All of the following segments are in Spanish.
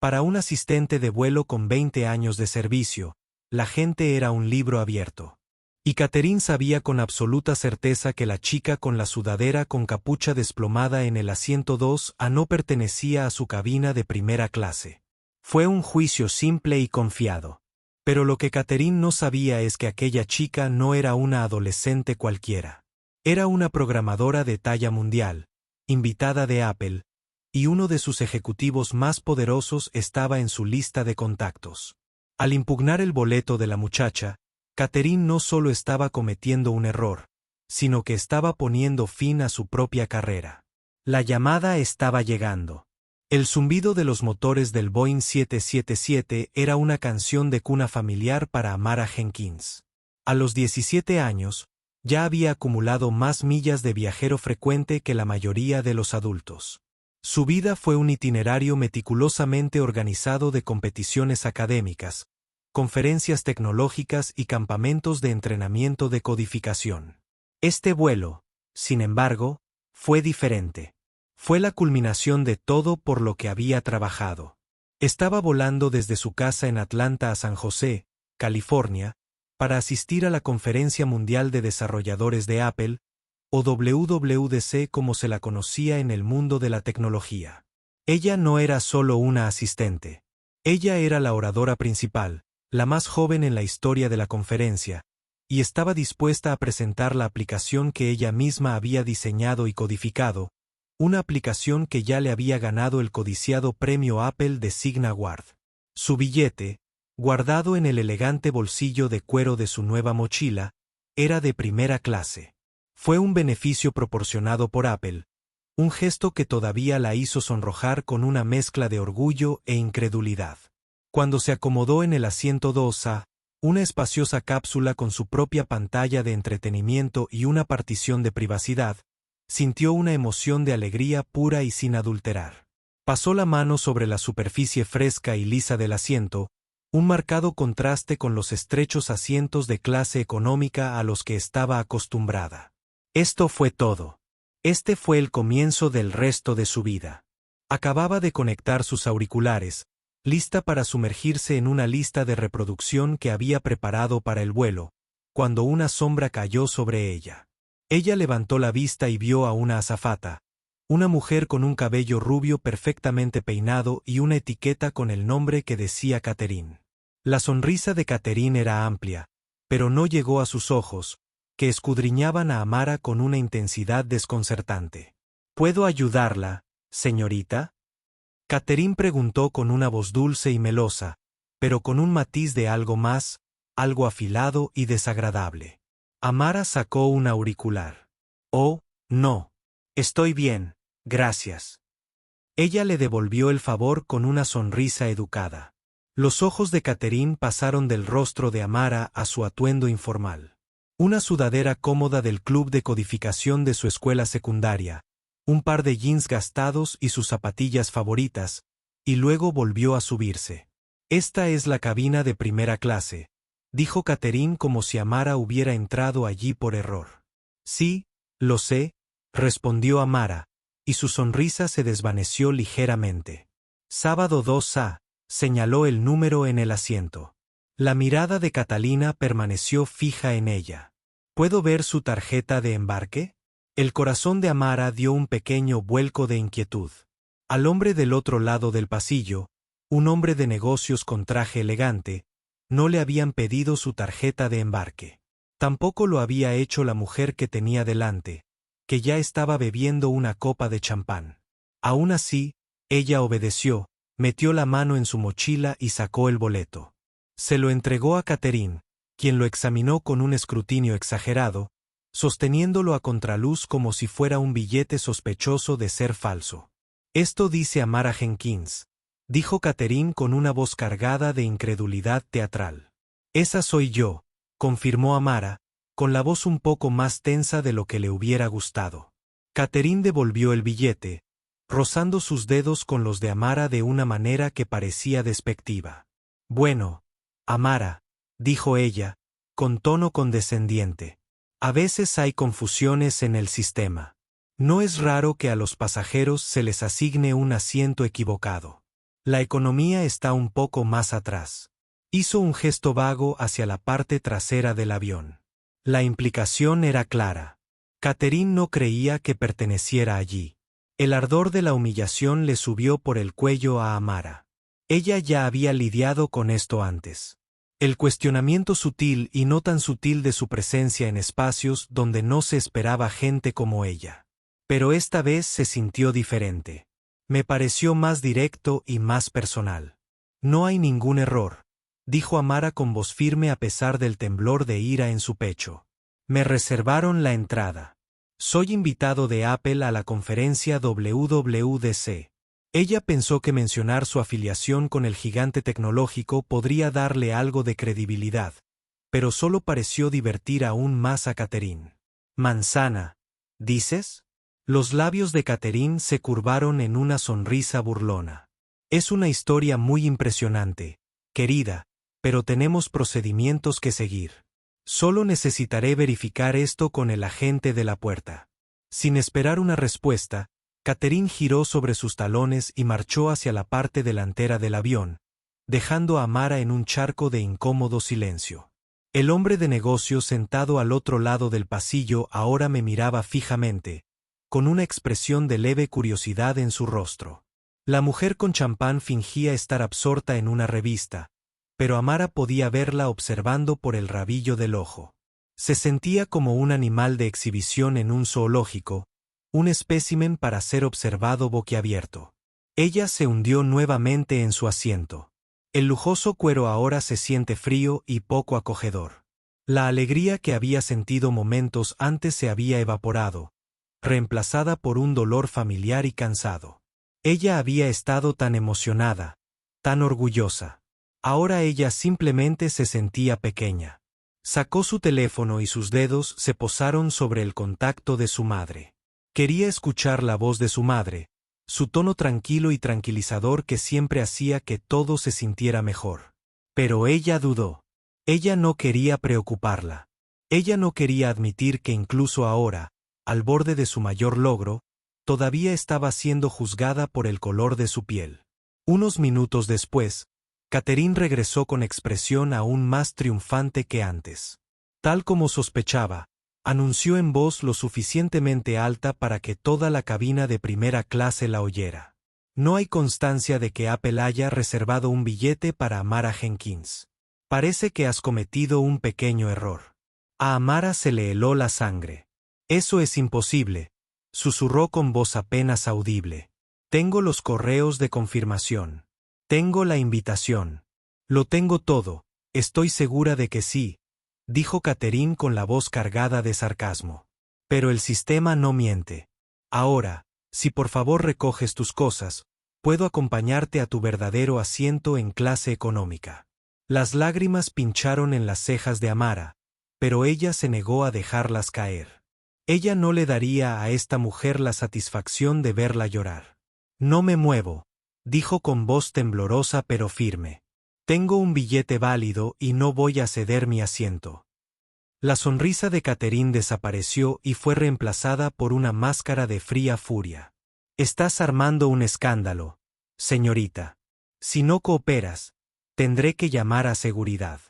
Para un asistente de vuelo con 20 años de servicio, la gente era un libro abierto. Y Catherine sabía con absoluta certeza que la chica con la sudadera con capucha desplomada en el asiento 2A no pertenecía a su cabina de primera clase. Fue un juicio simple y confiado. Pero lo que Catherine no sabía es que aquella chica no era una adolescente cualquiera. Era una programadora de talla mundial, invitada de Apple, y uno de sus ejecutivos más poderosos estaba en su lista de contactos. Al impugnar el boleto de la muchacha, Catherine no solo estaba cometiendo un error, sino que estaba poniendo fin a su propia carrera. La llamada estaba llegando. El zumbido de los motores del Boeing 777 era una canción de cuna familiar para Amara Jenkins. A los 17 años, ya había acumulado más millas de viajero frecuente que la mayoría de los adultos. Su vida fue un itinerario meticulosamente organizado de competiciones académicas, conferencias tecnológicas y campamentos de entrenamiento de codificación. Este vuelo, sin embargo, fue diferente. Fue la culminación de todo por lo que había trabajado. Estaba volando desde su casa en Atlanta a San José, California, para asistir a la Conferencia Mundial de Desarrolladores de Apple, o WWDC como se la conocía en el mundo de la tecnología. Ella no era solo una asistente. Ella era la oradora principal, la más joven en la historia de la conferencia, y estaba dispuesta a presentar la aplicación que ella misma había diseñado y codificado, una aplicación que ya le había ganado el codiciado premio Apple de Sign Award. Su billete, guardado en el elegante bolsillo de cuero de su nueva mochila, era de primera clase. Fue un beneficio proporcionado por Apple, un gesto que todavía la hizo sonrojar con una mezcla de orgullo e incredulidad. Cuando se acomodó en el asiento 2A, una espaciosa cápsula con su propia pantalla de entretenimiento y una partición de privacidad, sintió una emoción de alegría pura y sin adulterar. Pasó la mano sobre la superficie fresca y lisa del asiento, un marcado contraste con los estrechos asientos de clase económica a los que estaba acostumbrada. Esto fue todo. Este fue el comienzo del resto de su vida. Acababa de conectar sus auriculares, lista para sumergirse en una lista de reproducción que había preparado para el vuelo, cuando una sombra cayó sobre ella. Ella levantó la vista y vio a una azafata, una mujer con un cabello rubio perfectamente peinado y una etiqueta con el nombre que decía Catherine. La sonrisa de Catherine era amplia, pero no llegó a sus ojos, que escudriñaban a Amara con una intensidad desconcertante. ¿Puedo ayudarla, señorita? Catherine preguntó con una voz dulce y melosa, pero con un matiz de algo más, algo afilado y desagradable. Amara sacó un auricular. Oh, no. Estoy bien, gracias. Ella le devolvió el favor con una sonrisa educada. Los ojos de Catherine pasaron del rostro de Amara a su atuendo informal. Una sudadera cómoda del club de codificación de su escuela secundaria, un par de jeans gastados y sus zapatillas favoritas, y luego volvió a subirse. Esta es la cabina de primera clase, dijo Catherine como si Amara hubiera entrado allí por error. Sí, lo sé, respondió Amara, y su sonrisa se desvaneció ligeramente. Sábado 2A, señaló el número en el asiento. La mirada de Catalina permaneció fija en ella. ¿Puedo ver su tarjeta de embarque? El corazón de Amara dio un pequeño vuelco de inquietud. Al hombre del otro lado del pasillo, un hombre de negocios con traje elegante, no le habían pedido su tarjeta de embarque. Tampoco lo había hecho la mujer que tenía delante, que ya estaba bebiendo una copa de champán. Aún así, ella obedeció, metió la mano en su mochila y sacó el boleto. Se lo entregó a Catherine, quien lo examinó con un escrutinio exagerado, sosteniéndolo a contraluz como si fuera un billete sospechoso de ser falso. Esto dice Amara Jenkins, dijo Catherine con una voz cargada de incredulidad teatral. Esa soy yo, confirmó Amara, con la voz un poco más tensa de lo que le hubiera gustado. Catherine devolvió el billete, rozando sus dedos con los de Amara de una manera que parecía despectiva. Bueno, Amara, dijo ella, con tono condescendiente. A veces hay confusiones en el sistema. No es raro que a los pasajeros se les asigne un asiento equivocado. La economía está un poco más atrás. Hizo un gesto vago hacia la parte trasera del avión. La implicación era clara. Catherine no creía que perteneciera allí. El ardor de la humillación le subió por el cuello a Amara. Ella ya había lidiado con esto antes. El cuestionamiento sutil y no tan sutil de su presencia en espacios donde no se esperaba gente como ella. Pero esta vez se sintió diferente. Me pareció más directo y más personal. No hay ningún error, dijo Amara con voz firme a pesar del temblor de ira en su pecho. Me reservaron la entrada. Soy invitado de Apple a la conferencia WWDC. Ella pensó que mencionar su afiliación con el gigante tecnológico podría darle algo de credibilidad, pero solo pareció divertir aún más a Catherine. ¿Manzana? ¿Dices? Los labios de Catherine se curvaron en una sonrisa burlona. Es una historia muy impresionante, querida, pero tenemos procedimientos que seguir. Solo necesitaré verificar esto con el agente de la puerta. Sin esperar una respuesta, Catherine giró sobre sus talones y marchó hacia la parte delantera del avión, dejando a Amara en un charco de incómodo silencio. El hombre de negocios sentado al otro lado del pasillo ahora me miraba fijamente, con una expresión de leve curiosidad en su rostro. La mujer con champán fingía estar absorta en una revista, pero Amara podía verla observando por el rabillo del ojo. Se sentía como un animal de exhibición en un zoológico, un espécimen para ser observado boquiabierto. Ella se hundió nuevamente en su asiento. El lujoso cuero ahora se siente frío y poco acogedor. La alegría que había sentido momentos antes se había evaporado, reemplazada por un dolor familiar y cansado. Ella había estado tan emocionada, tan orgullosa. Ahora ella simplemente se sentía pequeña. Sacó su teléfono y sus dedos se posaron sobre el contacto de su madre. Quería escuchar la voz de su madre, su tono tranquilo y tranquilizador que siempre hacía que todo se sintiera mejor. Pero ella dudó. Ella no quería preocuparla. Ella no quería admitir que incluso ahora, al borde de su mayor logro, todavía estaba siendo juzgada por el color de su piel. Unos minutos después, Catherine regresó con expresión aún más triunfante que antes. Tal como sospechaba, anunció en voz lo suficientemente alta para que toda la cabina de primera clase la oyera. No hay constancia de que Apple haya reservado un billete para Amara Jenkins. Parece que has cometido un pequeño error. A Amara se le heló la sangre. Eso es imposible, susurró con voz apenas audible. Tengo los correos de confirmación. Tengo la invitación. Lo tengo todo, estoy segura de que sí, dijo Catherine con la voz cargada de sarcasmo. Pero el sistema no miente. Ahora, si por favor recoges tus cosas, puedo acompañarte a tu verdadero asiento en clase económica. Las lágrimas pincharon en las cejas de Amara, pero ella se negó a dejarlas caer. Ella no le daría a esta mujer la satisfacción de verla llorar. No me muevo, dijo con voz temblorosa pero firme. Tengo un billete válido y no voy a ceder mi asiento. La sonrisa de Catherine desapareció y fue reemplazada por una máscara de fría furia. Estás armando un escándalo, señorita. Si no cooperas, tendré que llamar a seguridad.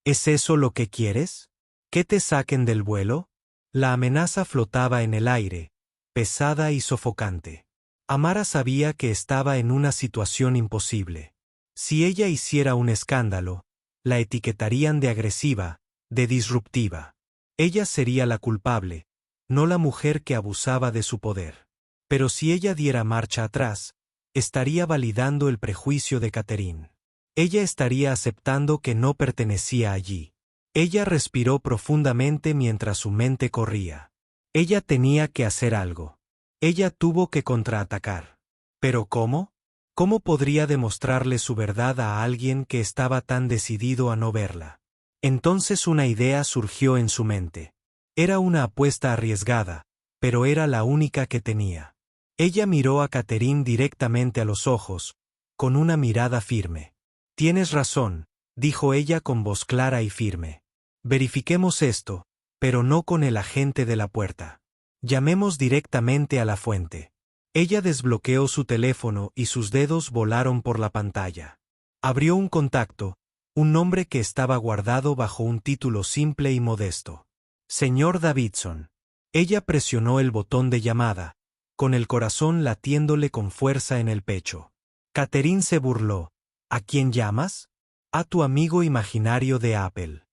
¿Es eso lo que quieres? ¿Que te saquen del vuelo? La amenaza flotaba en el aire, pesada y sofocante. Amara sabía que estaba en una situación imposible. Si ella hiciera un escándalo, la etiquetarían de agresiva, de disruptiva. Ella sería la culpable, no la mujer que abusaba de su poder. Pero si ella diera marcha atrás, estaría validando el prejuicio de Catherine. Ella estaría aceptando que no pertenecía allí. Ella respiró profundamente mientras su mente corría. Ella tenía que hacer algo. Ella tuvo que contraatacar. ¿Pero cómo? ¿Cómo podría demostrarle su verdad a alguien que estaba tan decidido a no verla? Entonces una idea surgió en su mente. Era una apuesta arriesgada, pero era la única que tenía. Ella miró a Catherine directamente a los ojos, con una mirada firme. Tienes razón, dijo ella con voz clara y firme. Verifiquemos esto, pero no con el agente de la puerta. Llamemos directamente a la fuente. Ella desbloqueó su teléfono y sus dedos volaron por la pantalla. Abrió un contacto, un nombre que estaba guardado bajo un título simple y modesto. Señor Davidson. Ella presionó el botón de llamada, con el corazón latiéndole con fuerza en el pecho. Catherine se burló. ¿A quién llamas? A tu amigo imaginario de Apple.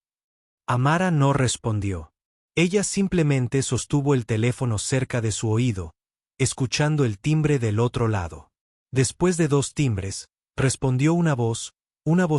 Amara no respondió. Ella simplemente sostuvo el teléfono cerca de su oído, escuchando el timbre del otro lado. Después de 2 timbres, respondió una voz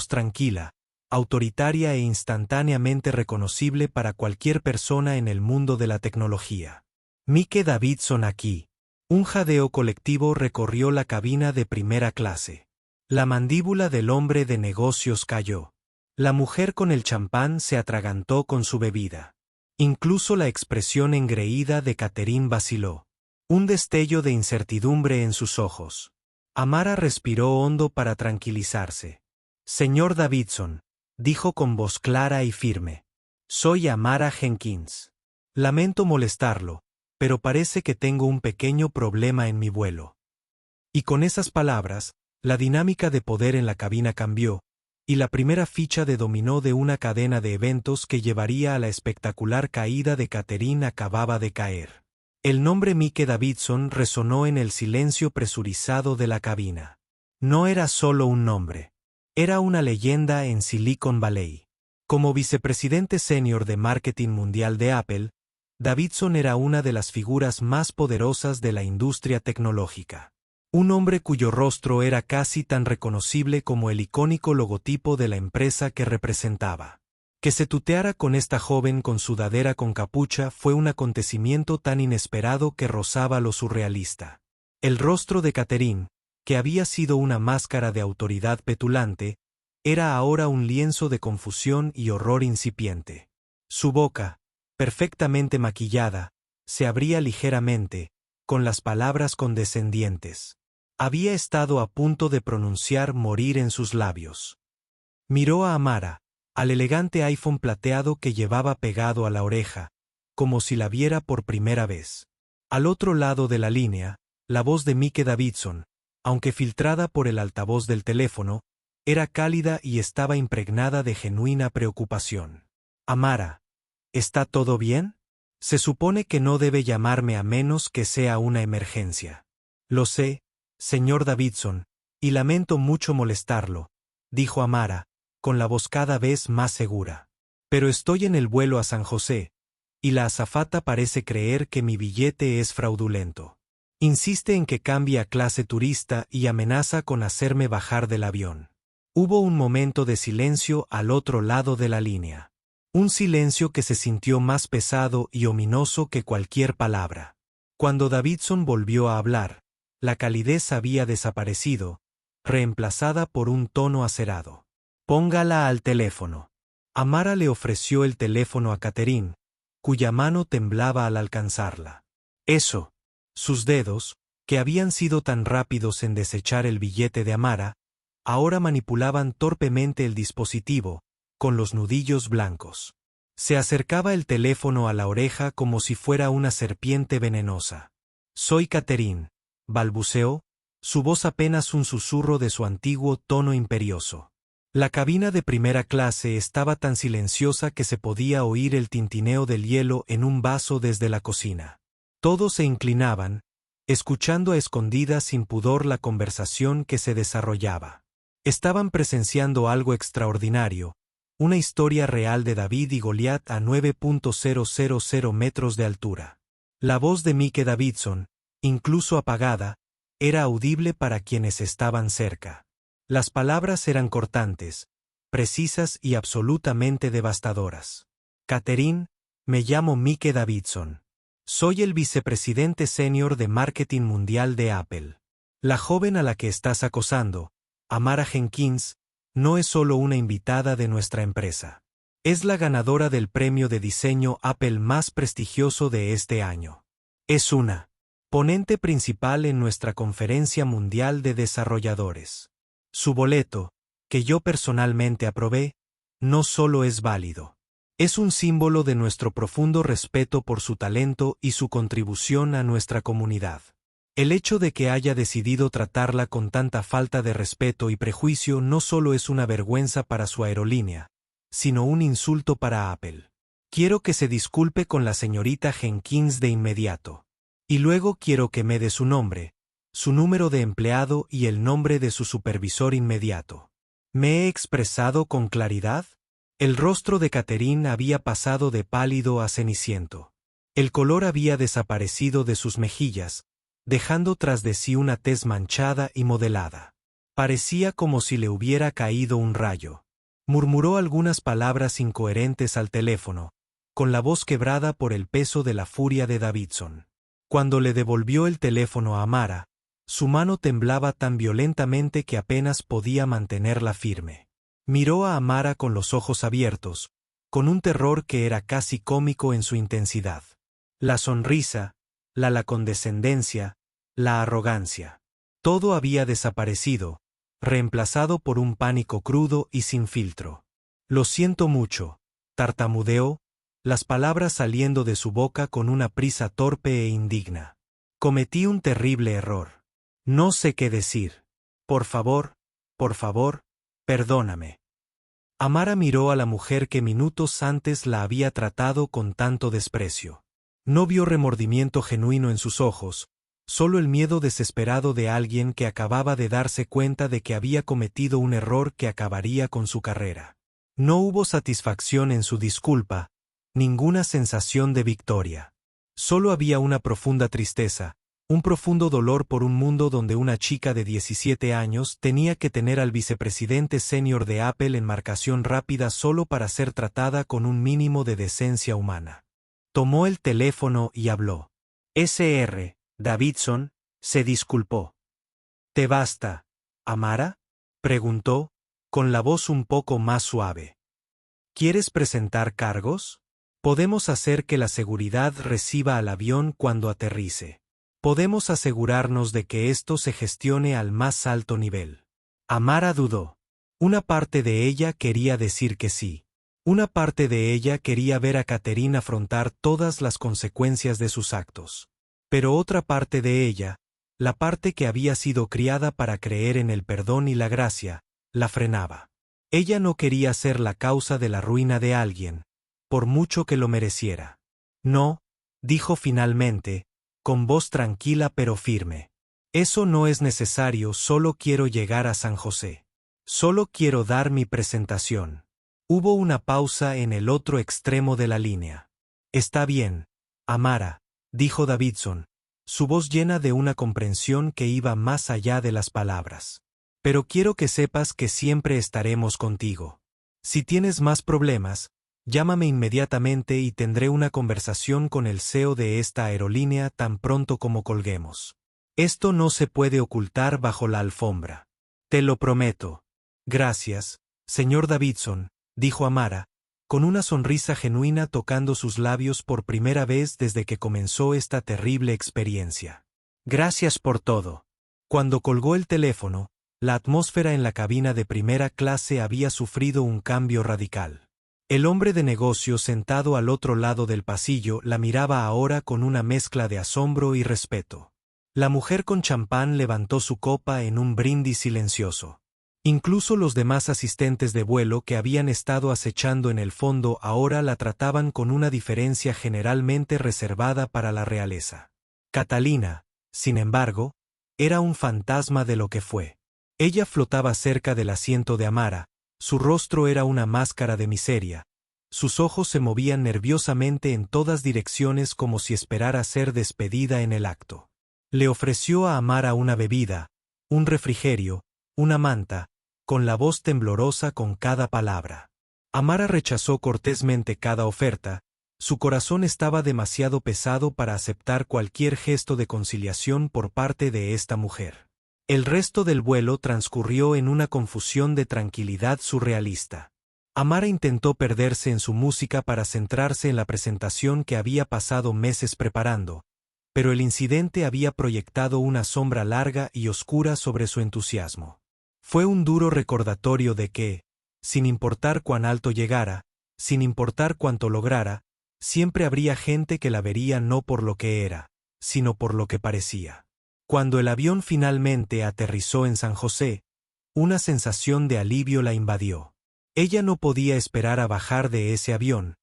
tranquila, autoritaria e instantáneamente reconocible para cualquier persona en el mundo de la tecnología. Mike Davidson aquí. Un jadeo colectivo recorrió la cabina de primera clase. La mandíbula del hombre de negocios cayó. La mujer con el champán se atragantó con su bebida. Incluso la expresión engreída de Catherine vaciló. Un destello de incertidumbre en sus ojos. Amara respiró hondo para tranquilizarse. Señor Davidson, dijo con voz clara y firme. Soy Amara Jenkins. Lamento molestarlo, pero parece que tengo un pequeño problema en mi vuelo. Y con esas palabras, la dinámica de poder en la cabina cambió, y la primera ficha de dominó de una cadena de eventos que llevaría a la espectacular caída de Catherine acababa de caer. El nombre Mike Davidson resonó en el silencio presurizado de la cabina. No era solo un nombre. Era una leyenda en Silicon Valley. Como vicepresidente senior de marketing mundial de Apple, Davidson era una de las figuras más poderosas de la industria tecnológica. Un hombre cuyo rostro era casi tan reconocible como el icónico logotipo de la empresa que representaba. Que se tuteara con esta joven con sudadera con capucha fue un acontecimiento tan inesperado que rozaba lo surrealista. El rostro de Catherine, que había sido una máscara de autoridad petulante, era ahora un lienzo de confusión y horror incipiente. Su boca, perfectamente maquillada, se abría ligeramente, con las palabras condescendientes. Había estado a punto de pronunciar morir en sus labios. Miró a Amara, al elegante iPhone plateado que llevaba pegado a la oreja, como si la viera por primera vez. Al otro lado de la línea, la voz de Mike Davidson, aunque filtrada por el altavoz del teléfono, era cálida y estaba impregnada de genuina preocupación. Amara, ¿está todo bien? Se supone que no debe llamarme a menos que sea una emergencia. Lo sé, señor Davidson, y lamento mucho molestarlo, dijo Amara, con la voz cada vez más segura. Pero estoy en el vuelo a San José, y la azafata parece creer que mi billete es fraudulento. Insiste en que cambie a clase turista y amenaza con hacerme bajar del avión. Hubo un momento de silencio al otro lado de la línea. Un silencio que se sintió más pesado y ominoso que cualquier palabra. Cuando Davidson volvió a hablar, la calidez había desaparecido, reemplazada por un tono acerado. Póngala al teléfono. Amara le ofreció el teléfono a Catherine, cuya mano temblaba al alcanzarla. Eso. Sus dedos, que habían sido tan rápidos en desechar el billete de Amara, ahora manipulaban torpemente el dispositivo, con los nudillos blancos. Se acercaba el teléfono a la oreja como si fuera una serpiente venenosa. Soy Catherine, balbuceó, su voz apenas un susurro de su antiguo tono imperioso. La cabina de primera clase estaba tan silenciosa que se podía oír el tintineo del hielo en un vaso desde la cocina. Todos se inclinaban, escuchando a escondidas sin pudor la conversación que se desarrollaba. Estaban presenciando algo extraordinario, una historia real de David y Goliat a 9.000 metros de altura. La voz de Mike Davidson, incluso apagada, era audible para quienes estaban cerca. Las palabras eran cortantes, precisas y absolutamente devastadoras. Catherine, me llamo Mike Davidson. Soy el vicepresidente senior de marketing mundial de Apple. La joven a la que estás acosando, Amara Jenkins, no es solo una invitada de nuestra empresa. Es la ganadora del premio de diseño Apple más prestigioso de este año. Es una ponente principal en nuestra conferencia mundial de desarrolladores. Su boleto, que yo personalmente aprobé, no solo es válido. Es un símbolo de nuestro profundo respeto por su talento y su contribución a nuestra comunidad. El hecho de que haya decidido tratarla con tanta falta de respeto y prejuicio no solo es una vergüenza para su aerolínea, sino un insulto para Apple. Quiero que se disculpe con la señorita Jenkins de inmediato. Y luego quiero que me dé su nombre, su número de empleado y el nombre de su supervisor inmediato. ¿Me he expresado con claridad? El rostro de Catherine había pasado de pálido a ceniciento. El color había desaparecido de sus mejillas, dejando tras de sí una tez manchada y modelada. Parecía como si le hubiera caído un rayo. Murmuró algunas palabras incoherentes al teléfono, con la voz quebrada por el peso de la furia de Davidson. Cuando le devolvió el teléfono a Amara, su mano temblaba tan violentamente que apenas podía mantenerla firme. Miró a Amara con los ojos abiertos, con un terror que era casi cómico en su intensidad. La sonrisa, la condescendencia, la arrogancia. Todo había desaparecido, reemplazado por un pánico crudo y sin filtro. Lo siento mucho, tartamudeó, las palabras saliendo de su boca con una prisa torpe e indigna. Cometí un terrible error. No sé qué decir. Por favor, perdóname. Amara miró a la mujer que minutos antes la había tratado con tanto desprecio. No vio remordimiento genuino en sus ojos, solo el miedo desesperado de alguien que acababa de darse cuenta de que había cometido un error que acabaría con su carrera. No hubo satisfacción en su disculpa, ninguna sensación de victoria. Solo había una profunda tristeza, un profundo dolor por un mundo donde una chica de 17 años tenía que tener al vicepresidente senior de Apple en marcación rápida solo para ser tratada con un mínimo de decencia humana. Tomó el teléfono y habló. Sr. Davidson se disculpó. ¿Te basta, Amara?, preguntó, con la voz un poco más suave. ¿Quieres presentar cargos? Podemos hacer que la seguridad reciba al avión cuando aterrice. Podemos asegurarnos de que esto se gestione al más alto nivel. Amara dudó. Una parte de ella quería decir que sí. Una parte de ella quería ver a Catherine afrontar todas las consecuencias de sus actos. Pero otra parte de ella, la parte que había sido criada para creer en el perdón y la gracia, la frenaba. Ella no quería ser la causa de la ruina de alguien, por mucho que lo mereciera. No, dijo finalmente, con voz tranquila pero firme. Eso no es necesario, solo quiero llegar a San José. Solo quiero dar mi presentación. Hubo una pausa en el otro extremo de la línea. Está bien, Amara, dijo Davidson, su voz llena de una comprensión que iba más allá de las palabras. Pero quiero que sepas que siempre estaremos contigo. Si tienes más problemas, llámame inmediatamente y tendré una conversación con el CEO de esta aerolínea tan pronto como colguemos. Esto no se puede ocultar bajo la alfombra. Te lo prometo. Gracias, señor Davidson, dijo Amara, con una sonrisa genuina tocando sus labios por primera vez desde que comenzó esta terrible experiencia. Gracias por todo. Cuando colgó el teléfono, la atmósfera en la cabina de primera clase había sufrido un cambio radical. El hombre de negocios sentado al otro lado del pasillo la miraba ahora con una mezcla de asombro y respeto. La mujer con champán levantó su copa en un brindis silencioso. Incluso los demás asistentes de vuelo que habían estado acechando en el fondo ahora la trataban con una diferencia generalmente reservada para la realeza. Catalina, sin embargo, era un fantasma de lo que fue. Ella flotaba cerca del asiento de Amara, su rostro era una máscara de miseria, sus ojos se movían nerviosamente en todas direcciones como si esperara ser despedida en el acto. Le ofreció a Amara una bebida, un refrigerio, una manta, con la voz temblorosa con cada palabra. Amara rechazó cortésmente cada oferta, su corazón estaba demasiado pesado para aceptar cualquier gesto de conciliación por parte de esta mujer. El resto del vuelo transcurrió en una confusión de tranquilidad surrealista. Amara intentó perderse en su música para centrarse en la presentación que había pasado meses preparando, pero el incidente había proyectado una sombra larga y oscura sobre su entusiasmo. Fue un duro recordatorio de que, sin importar cuán alto llegara, sin importar cuánto lograra, siempre habría gente que la vería no por lo que era, sino por lo que parecía. Cuando el avión finalmente aterrizó en San José, una sensación de alivio la invadió. Ella no podía esperar a bajar de ese avión,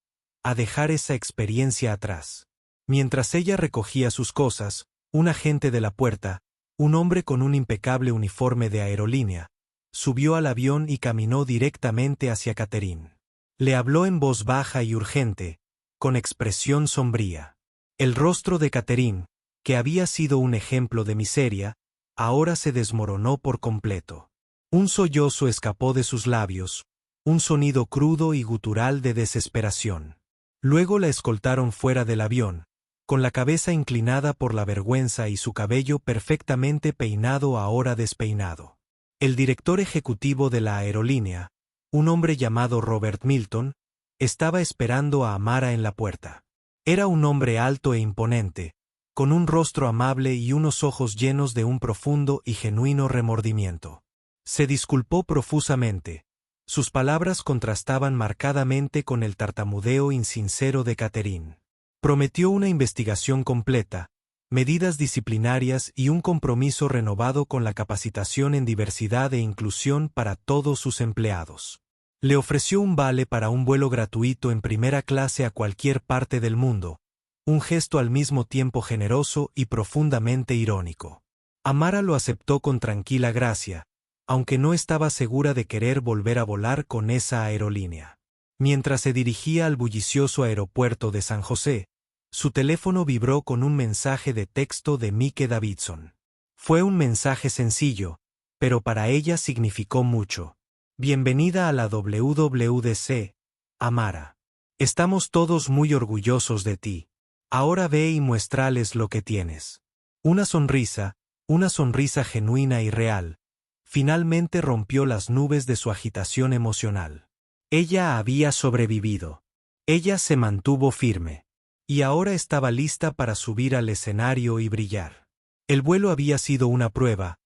a dejar esa experiencia atrás. Mientras ella recogía sus cosas, un agente de la puerta, un hombre con un impecable uniforme de aerolínea, subió al avión y caminó directamente hacia Catherine. Le habló en voz baja y urgente, con expresión sombría. El rostro de Catherine, que había sido un ejemplo de miseria, ahora se desmoronó por completo. Un sollozo escapó de sus labios, un sonido crudo y gutural de desesperación. Luego la escoltaron fuera del avión, con la cabeza inclinada por la vergüenza y su cabello perfectamente peinado ahora despeinado. El director ejecutivo de la aerolínea, un hombre llamado Robert Milton, estaba esperando a Amara en la puerta. Era un hombre alto e imponente, con un rostro amable y unos ojos llenos de un profundo y genuino remordimiento. Se disculpó profusamente. Sus palabras contrastaban marcadamente con el tartamudeo insincero de Catherine. Prometió una investigación completa, medidas disciplinarias y un compromiso renovado con la capacitación en diversidad e inclusión para todos sus empleados. Le ofreció un vale para un vuelo gratuito en primera clase a cualquier parte del mundo, un gesto al mismo tiempo generoso y profundamente irónico. Amara lo aceptó con tranquila gracia, aunque no estaba segura de querer volver a volar con esa aerolínea. Mientras se dirigía al bullicioso aeropuerto de San José, su teléfono vibró con un mensaje de texto de Mike Davidson. Fue un mensaje sencillo, pero para ella significó mucho. Bienvenida a la WWDC, Amara. Estamos todos muy orgullosos de ti. Ahora ve y muéstrales lo que tienes. Una sonrisa genuina y real, finalmente rompió las nubes de su agitación emocional. Ella había sobrevivido. Ella se mantuvo firme. Y ahora estaba lista para subir al escenario y brillar. El vuelo había sido una prueba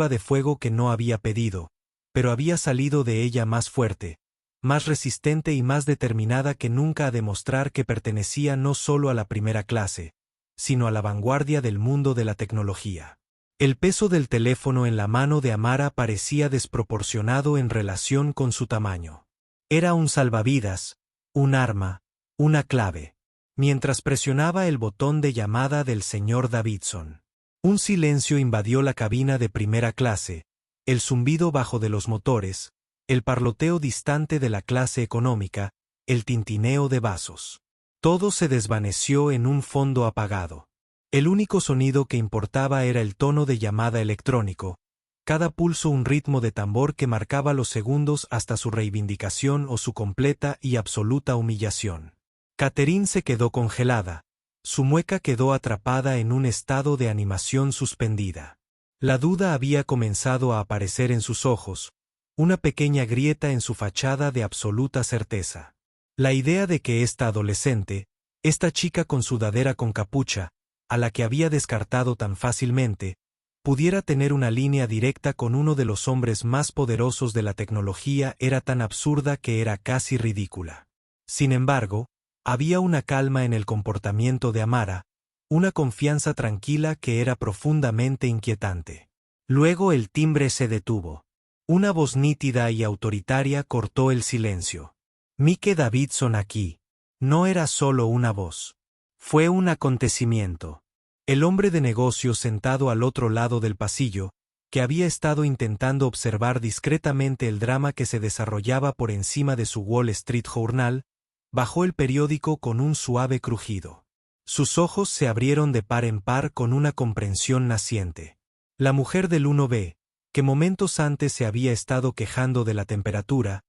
de fuego que no había pedido, pero había salido de ella más fuerte, más resistente y más determinada que nunca a demostrar que pertenecía no solo a la primera clase, sino a la vanguardia del mundo de la tecnología. El peso del teléfono en la mano de Amara parecía desproporcionado en relación con su tamaño. Era un salvavidas, un arma, una clave. Mientras presionaba el botón de llamada del señor Davidson, un silencio invadió la cabina de primera clase, el zumbido bajo de los motores, el parloteo distante de la clase económica, el tintineo de vasos. Todo se desvaneció en un fondo apagado. El único sonido que importaba era el tono de llamada electrónico, cada pulso un ritmo de tambor que marcaba los segundos hasta su reivindicación o su completa y absoluta humillación. Catherine se quedó congelada, su mueca quedó atrapada en un estado de animación suspendida. La duda había comenzado a aparecer en sus ojos, una pequeña grieta en su fachada de absoluta certeza. La idea de que esta adolescente, esta chica con sudadera con capucha, a la que había descartado tan fácilmente, pudiera tener una línea directa con uno de los hombres más poderosos de la tecnología era tan absurda que era casi ridícula. Sin embargo, había una calma en el comportamiento de Amara, una confianza tranquila que era profundamente inquietante. Luego el timbre se detuvo. Una voz nítida y autoritaria cortó el silencio. Mike Davidson aquí. No era solo una voz. Fue un acontecimiento. El hombre de negocios sentado al otro lado del pasillo, que había estado intentando observar discretamente el drama que se desarrollaba por encima de su Wall Street Journal, bajó el periódico con un suave crujido. Sus ojos se abrieron de par en par con una comprensión naciente. La mujer del 1B, que momentos antes se había estado quejando de la temperatura,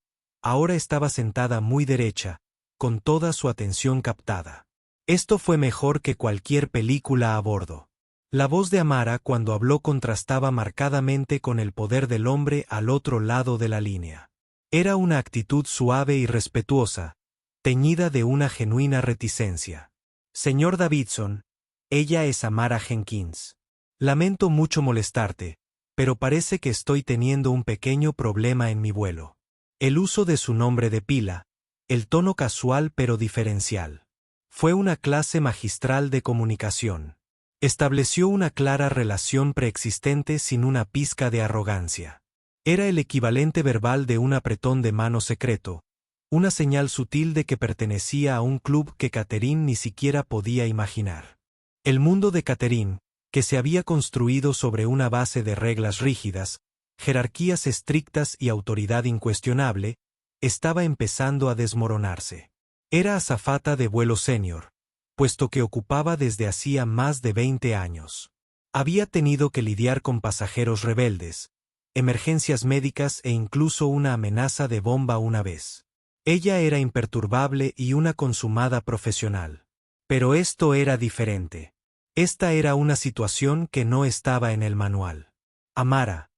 ahora estaba sentada muy derecha, con toda su atención captada. Esto fue mejor que cualquier película a bordo. La voz de Amara cuando habló contrastaba marcadamente con el poder del hombre al otro lado de la línea. Era una actitud suave y respetuosa, teñida de una genuina reticencia. Señor Davidson, ella es Amara Jenkins. Lamento mucho molestarte, pero parece que estoy teniendo un pequeño problema en mi vuelo. El uso de su nombre de pila, el tono casual pero diferencial. Fue una clase magistral de comunicación. Estableció una clara relación preexistente sin una pizca de arrogancia. Era el equivalente verbal de un apretón de mano secreto, una señal sutil de que pertenecía a un club que Catherine ni siquiera podía imaginar. El mundo de Catherine, que se había construido sobre una base de reglas rígidas, jerarquías estrictas y autoridad incuestionable, estaba empezando a desmoronarse. Era azafata de vuelo senior, puesto que ocupaba desde hacía más de 20 años. Había tenido que lidiar con pasajeros rebeldes, emergencias médicas e incluso una amenaza de bomba una vez. Ella era imperturbable y una consumada profesional. Pero esto era diferente. Esta era una situación que no estaba en el manual. Amara,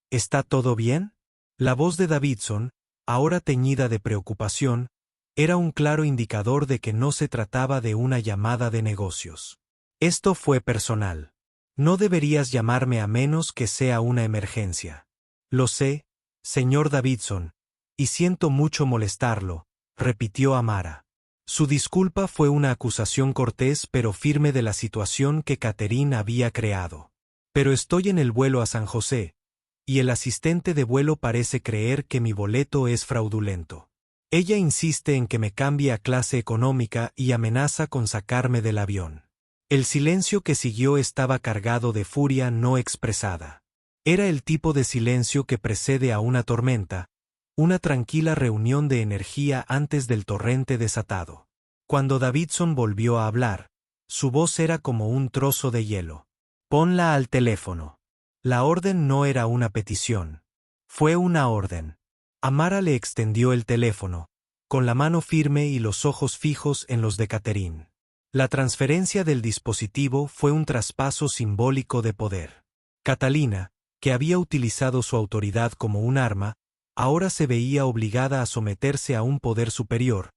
¿está todo bien? La voz de Davidson, ahora teñida de preocupación, era un claro indicador de que no se trataba de una llamada de negocios. Esto fue personal. No deberías llamarme a menos que sea una emergencia. Lo sé, señor Davidson, y siento mucho molestarlo, repitió Amara. Su disculpa fue una acusación cortés pero firme de la situación que Catherine había creado. Pero estoy en el vuelo a San José, y el asistente de vuelo parece creer que mi boleto es fraudulento. Ella insiste en que me cambie a clase económica y amenaza con sacarme del avión. El silencio que siguió estaba cargado de furia no expresada. Era el tipo de silencio que precede a una tormenta, una tranquila reunión de energía antes del torrente desatado. Cuando Davidson volvió a hablar, su voz era como un trozo de hielo. Ponla al teléfono. La orden no era una petición. Fue una orden. Amara le extendió el teléfono, con la mano firme y los ojos fijos en los de Catherine. La transferencia del dispositivo fue un traspaso simbólico de poder. Catalina, que había utilizado su autoridad como un arma, ahora se veía obligada a someterse a un poder superior,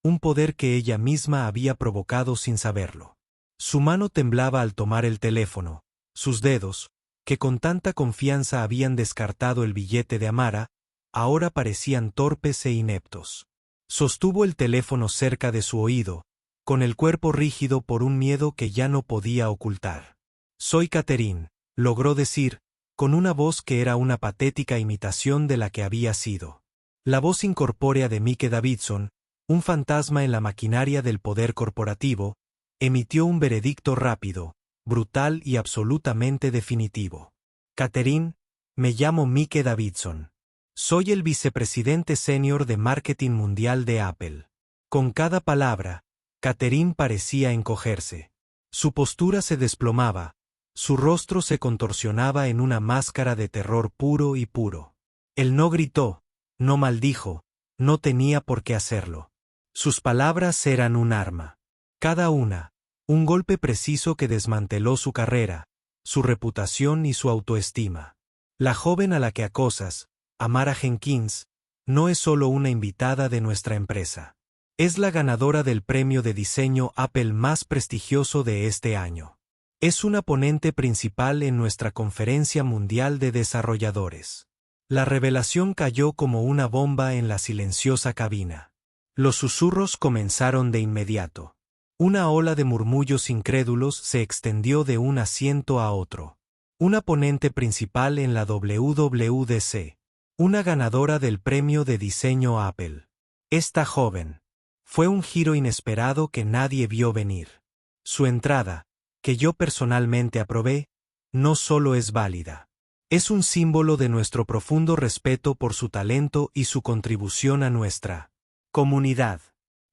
un poder que ella misma había provocado sin saberlo. Su mano temblaba al tomar el teléfono, sus dedos, que con tanta confianza habían descartado el billete de Amara, ahora parecían torpes e ineptos. Sostuvo el teléfono cerca de su oído, con el cuerpo rígido por un miedo que ya no podía ocultar. Soy Catherine, logró decir, con una voz que era una patética imitación de la que había sido. La voz incorpórea de Mike Davidson, un fantasma en la maquinaria del poder corporativo, emitió un veredicto rápido, brutal y absolutamente definitivo. Catherine, me llamo Mike Davidson. Soy el vicepresidente senior de marketing mundial de Apple. Con cada palabra, Catherine parecía encogerse. Su postura se desplomaba, su rostro se contorsionaba en una máscara de terror puro y puro. Él no gritó, no maldijo, no tenía por qué hacerlo. Sus palabras eran un arma. Cada una, un golpe preciso que desmanteló su carrera, su reputación y su autoestima. La joven a la que acosas, Amara Jenkins, no es solo una invitada de nuestra empresa. Es la ganadora del premio de diseño Apple más prestigioso de este año. Es una ponente principal en nuestra conferencia mundial de desarrolladores. La revelación cayó como una bomba en la silenciosa cabina. Los susurros comenzaron de inmediato. Una ola de murmullos incrédulos se extendió de un asiento a otro. Una ponente principal en la WWDC. Una ganadora del premio de diseño Apple. Esta joven. Fue un giro inesperado que nadie vio venir. Su entrada, que yo personalmente aprobé, no solo es válida. Es un símbolo de nuestro profundo respeto por su talento y su contribución a nuestra comunidad.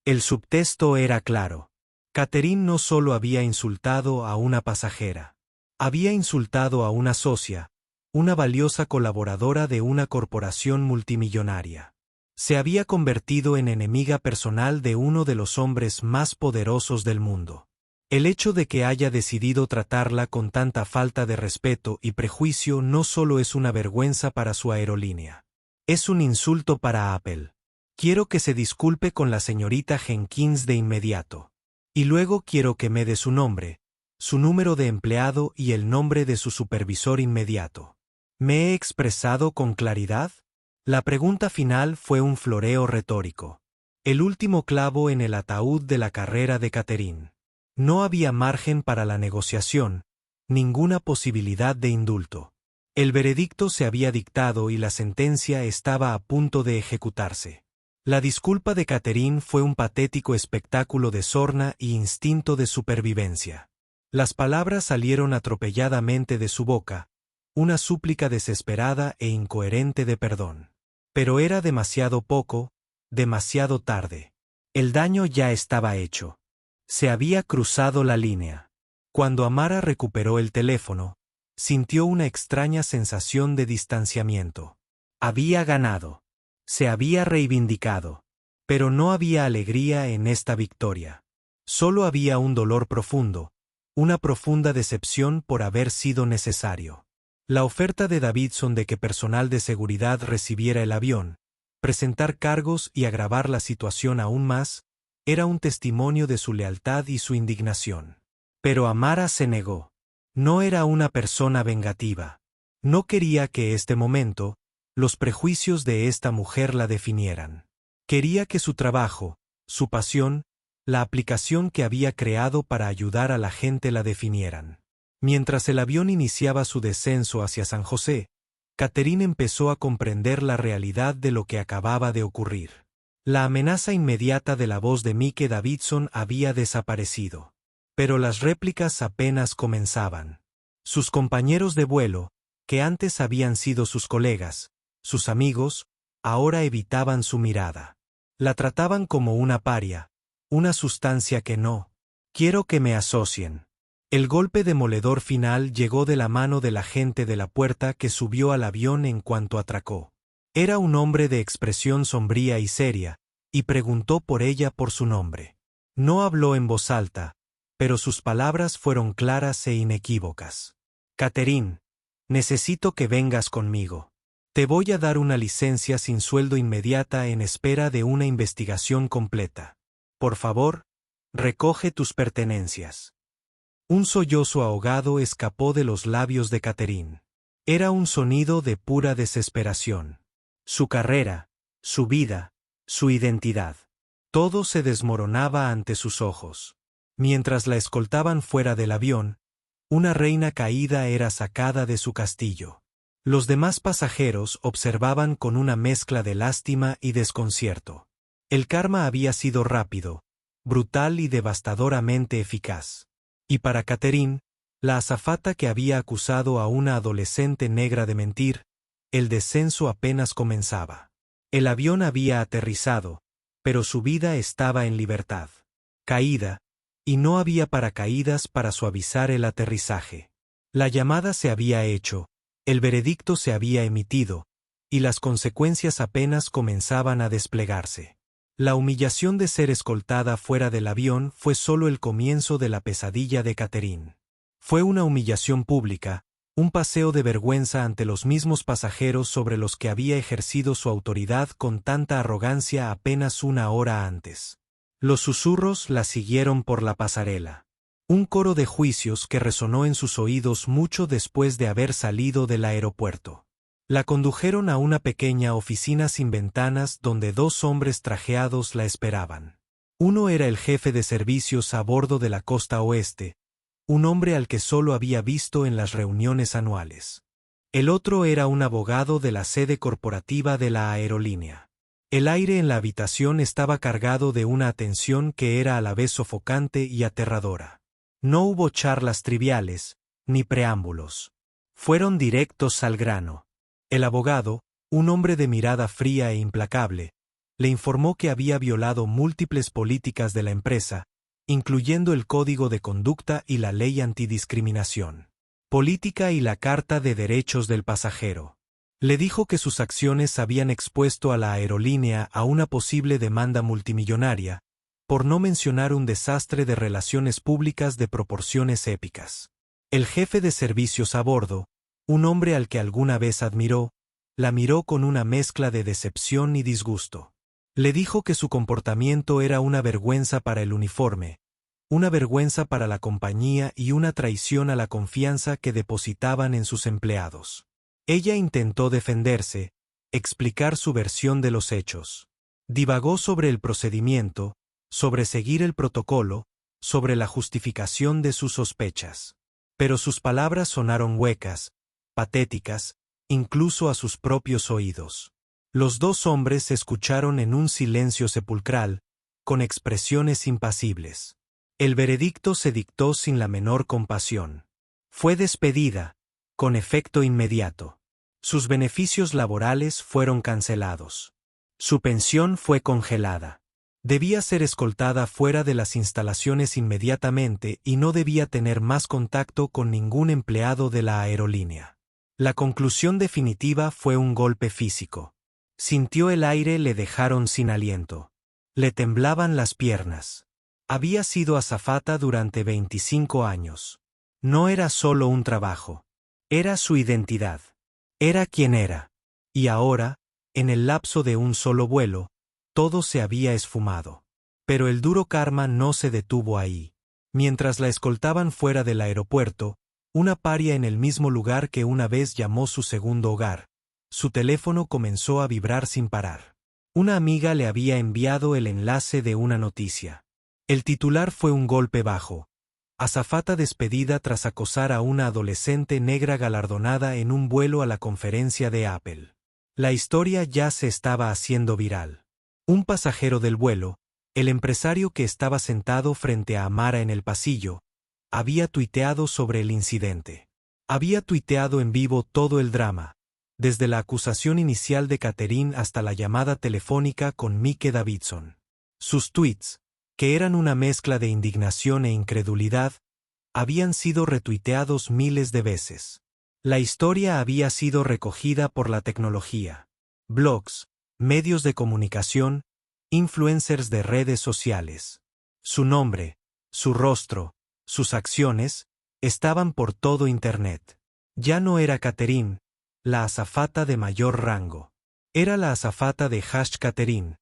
El subtexto era claro. Catherine no solo había insultado a una pasajera. Había insultado a una socia, una valiosa colaboradora de una corporación multimillonaria. Se había convertido en enemiga personal de uno de los hombres más poderosos del mundo. El hecho de que haya decidido tratarla con tanta falta de respeto y prejuicio no solo es una vergüenza para su aerolínea. Es un insulto para Apple. Quiero que se disculpe con la señorita Jenkins de inmediato. Y luego quiero que me dé su nombre, su número de empleado y el nombre de su supervisor inmediato. ¿Me he expresado con claridad? La pregunta final fue un floreo retórico. El último clavo en el ataúd de la carrera de Catherine. No había margen para la negociación, ninguna posibilidad de indulto. El veredicto se había dictado y la sentencia estaba a punto de ejecutarse. La disculpa de Catherine fue un patético espectáculo de sorna y instinto de supervivencia. Las palabras salieron atropelladamente de su boca, una súplica desesperada e incoherente de perdón. Pero era demasiado poco, demasiado tarde. El daño ya estaba hecho. Se había cruzado la línea. Cuando Amara recuperó el teléfono, sintió una extraña sensación de distanciamiento. Había ganado. Se había reivindicado. Pero no había alegría en esta victoria. Solo había un dolor profundo, una profunda decepción por haber sido necesario. La oferta de Davidson de que personal de seguridad recibiera el avión, presentar cargos y agravar la situación aún más, era un testimonio de su lealtad y su indignación. Pero Amara se negó. No era una persona vengativa. No quería que este momento, los prejuicios de esta mujer la definieran. Quería que su trabajo, su pasión, la aplicación que había creado para ayudar a la gente la definieran. Mientras el avión iniciaba su descenso hacia San José, Catherine empezó a comprender la realidad de lo que acababa de ocurrir. La amenaza inmediata de la voz de Mike Davidson había desaparecido. Pero las réplicas apenas comenzaban. Sus compañeros de vuelo, que antes habían sido sus colegas, sus amigos, ahora evitaban su mirada. La trataban como una paria, una sustancia que no. Quiero que me asocien. El golpe demoledor final llegó de la mano del agente de la puerta que subió al avión en cuanto atracó. Era un hombre de expresión sombría y seria, y preguntó por ella por su nombre. No habló en voz alta, pero sus palabras fueron claras e inequívocas. Catherine, necesito que vengas conmigo. Te voy a dar una licencia sin sueldo inmediata en espera de una investigación completa. Por favor, recoge tus pertenencias. Un sollozo ahogado escapó de los labios de Catherine. Era un sonido de pura desesperación. Su carrera, su vida, su identidad. Todo se desmoronaba ante sus ojos. Mientras la escoltaban fuera del avión, una reina caída era sacada de su castillo. Los demás pasajeros observaban con una mezcla de lástima y desconcierto. El karma había sido rápido, brutal y devastadoramente eficaz. Y para Catherine, la azafata que había acusado a una adolescente negra de mentir, el descenso apenas comenzaba. El avión había aterrizado, pero su vida estaba en libertad. Caída, y no había paracaídas para suavizar el aterrizaje. La llamada se había hecho, el veredicto se había emitido, y las consecuencias apenas comenzaban a desplegarse. La humillación de ser escoltada fuera del avión fue solo el comienzo de la pesadilla de Catherine. Fue una humillación pública, un paseo de vergüenza ante los mismos pasajeros sobre los que había ejercido su autoridad con tanta arrogancia apenas una hora antes. Los susurros la siguieron por la pasarela. Un coro de juicios que resonó en sus oídos mucho después de haber salido del aeropuerto. La condujeron a una pequeña oficina sin ventanas donde dos hombres trajeados la esperaban. Uno era el jefe de servicios a bordo de la costa oeste, un hombre al que solo había visto en las reuniones anuales. El otro era un abogado de la sede corporativa de la aerolínea. El aire en la habitación estaba cargado de una atención que era a la vez sofocante y aterradora. No hubo charlas triviales, ni preámbulos. Fueron directos al grano. El abogado, un hombre de mirada fría e implacable, le informó que había violado múltiples políticas de la empresa, incluyendo el Código de Conducta y la Ley Antidiscriminación. Política y la Carta de Derechos del Pasajero. Le dijo que sus acciones habían expuesto a la aerolínea a una posible demanda multimillonaria, por no mencionar un desastre de relaciones públicas de proporciones épicas. El jefe de servicios a bordo, un hombre al que alguna vez admiró, la miró con una mezcla de decepción y disgusto. Le dijo que su comportamiento era una vergüenza para el uniforme, una vergüenza para la compañía y una traición a la confianza que depositaban en sus empleados. Ella intentó defenderse, explicar su versión de los hechos. Divagó sobre el procedimiento, sobre seguir el protocolo, sobre la justificación de sus sospechas. Pero sus palabras sonaron huecas, patéticas, incluso a sus propios oídos. Los dos hombres se escucharon en un silencio sepulcral, con expresiones impasibles. El veredicto se dictó sin la menor compasión. Fue despedida, con efecto inmediato. Sus beneficios laborales fueron cancelados. Su pensión fue congelada. Debía ser escoltada fuera de las instalaciones inmediatamente y no debía tener más contacto con ningún empleado de la aerolínea. La conclusión definitiva fue un golpe físico. Sintió el aire le dejaron sin aliento. Le temblaban las piernas. Había sido azafata durante 25 años. No era solo un trabajo. Era su identidad. Era quien era. Y ahora, en el lapso de un solo vuelo, todo se había esfumado. Pero el duro karma no se detuvo ahí. Mientras la escoltaban fuera del aeropuerto, una paria en el mismo lugar que una vez llamó su segundo hogar, su teléfono comenzó a vibrar sin parar. Una amiga le había enviado el enlace de una noticia. El titular fue un golpe bajo. Azafata despedida tras acosar a una adolescente negra galardonada en un vuelo a la conferencia de Apple. La historia ya se estaba haciendo viral. Un pasajero del vuelo, el empresario que estaba sentado frente a Amara en el pasillo, había tuiteado sobre el incidente. Había tuiteado en vivo todo el drama, desde la acusación inicial de Catherine hasta la llamada telefónica con Mike Davidson. Sus tweets, que eran una mezcla de indignación e incredulidad, habían sido retuiteados miles de veces. La historia había sido recogida por la tecnología. Blogs, medios de comunicación, influencers de redes sociales. Su nombre, su rostro, sus acciones, estaban por todo Internet. Ya no era Catherine, la azafata de mayor rango. Era la azafata de Catherine,